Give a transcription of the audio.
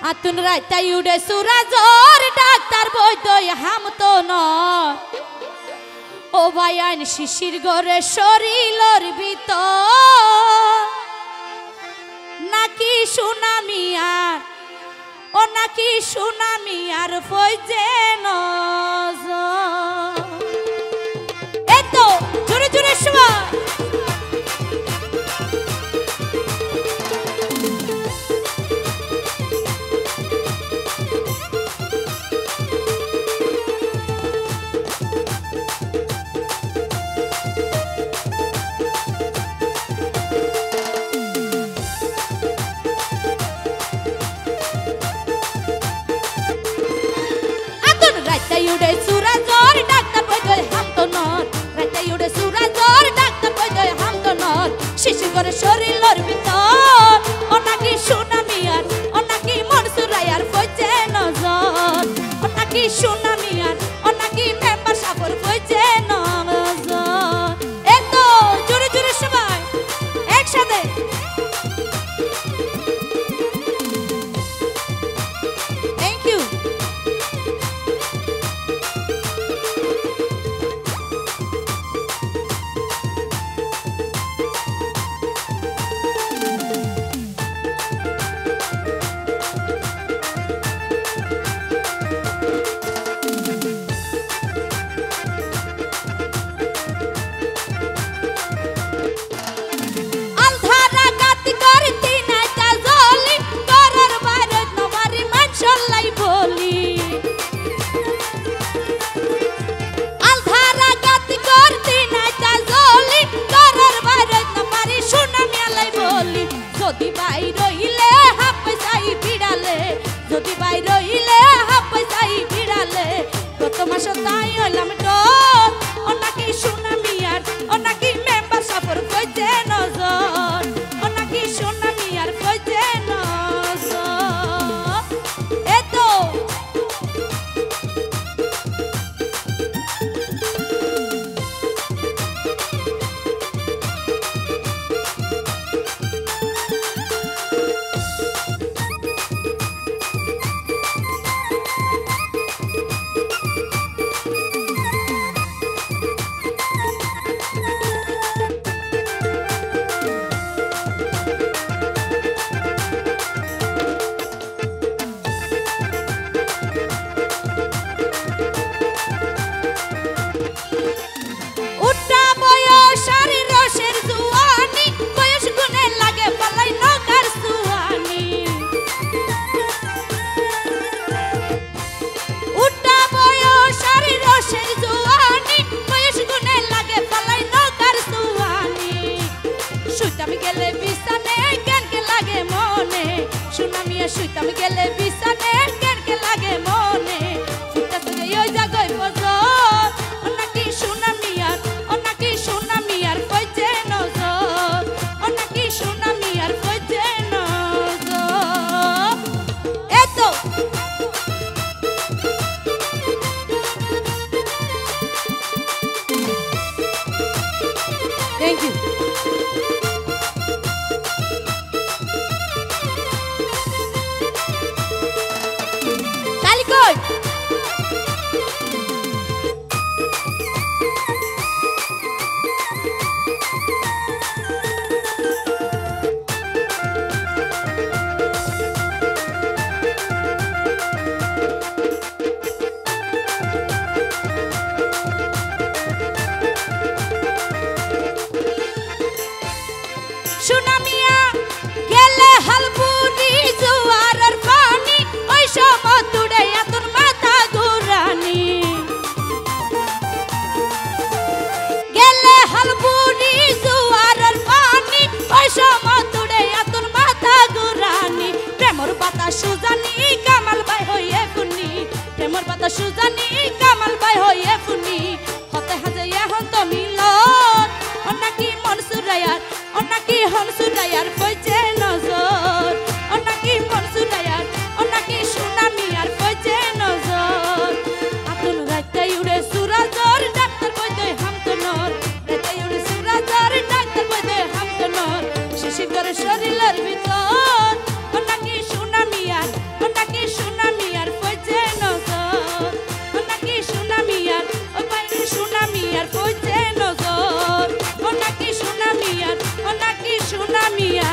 আতুন রাইতাই উড়ে সুরাজর ডাক্তার বৈদ্যই হাম তো নয় ও বায়ান শিশির গরে শরীরের ভিতর নাকি সুনামি আর ও নাকি সুনামি আর ফইজে নজর এতো জোরে জোরে শোয়া উড়ে সুরাজর ডাক্তার বৈদ্যই হাম তো নয় রাতে উড়ে সুরাজর ডাক্তার বৈদ্যই হাম তো নয় শিশির করে শরীরের ভিতর ও নাকি সুনামি আর ও নাকি মনসুরাই আর ফইজে নজর ও নাকি সুনামি আর ও নাকি মেম্বার সাফর ফইজে নজর এত জোরে জোরে সবাই একসাথে থ্যাংক ইউ যদি বাই রইলে হাফাই বিড়ালে যদি বাই রইলে হাফাই বিড়ালে গত মাস তাই হইলাম ডর ও নাকি সুনামি আর ও নাকি মেম্বার সাফর কইতে নজর ও নাকি সুনামি আর কইতে নজর এতো শুইতাম গেলে বিছানে কেনকে লাগে মনে ফুটা থেকে ওই জায়গায় বজর ও নাকি সুনামি আর ও নাকি সুনামি আর কইছে নজর ও নাকি সুনামি আর কইছে নজর এতো থ্যাংক ইউ সুনামিয়া গেলে হালপুরি জোয়ারের পানি ওই সমুদ্রে এতন মাথা ঘুরানি গেলে হালপুরি জোয়ারের পানি ওই সমুদ্রে এতন মাথা ঘুরানি প্রেমর পাতা সুজানি কামাল ভাই হইয়ে কুনি প্রেমর পাতা সুজানি কামাল ভাই হইয়ে কুনি হতে হাজে এখন তো মিলন ও নাকি মনসুরায়ার ও নাকি হনসুরায়ার কইছে নজর ও নাকি মনসুরায়ার ও নাকি সুনামি আর কইছে নজর আতুন রাইতাই উড়ে সুরাজর ডাক্তার বৈদ্যই হাম তো নর রাইতাই উড়ে সুরাজর ডাক্তার বৈদ্যই হাম তো নর শিশির করে শরীরের ভিতর ও নাকি সুনামি আর নামিয়া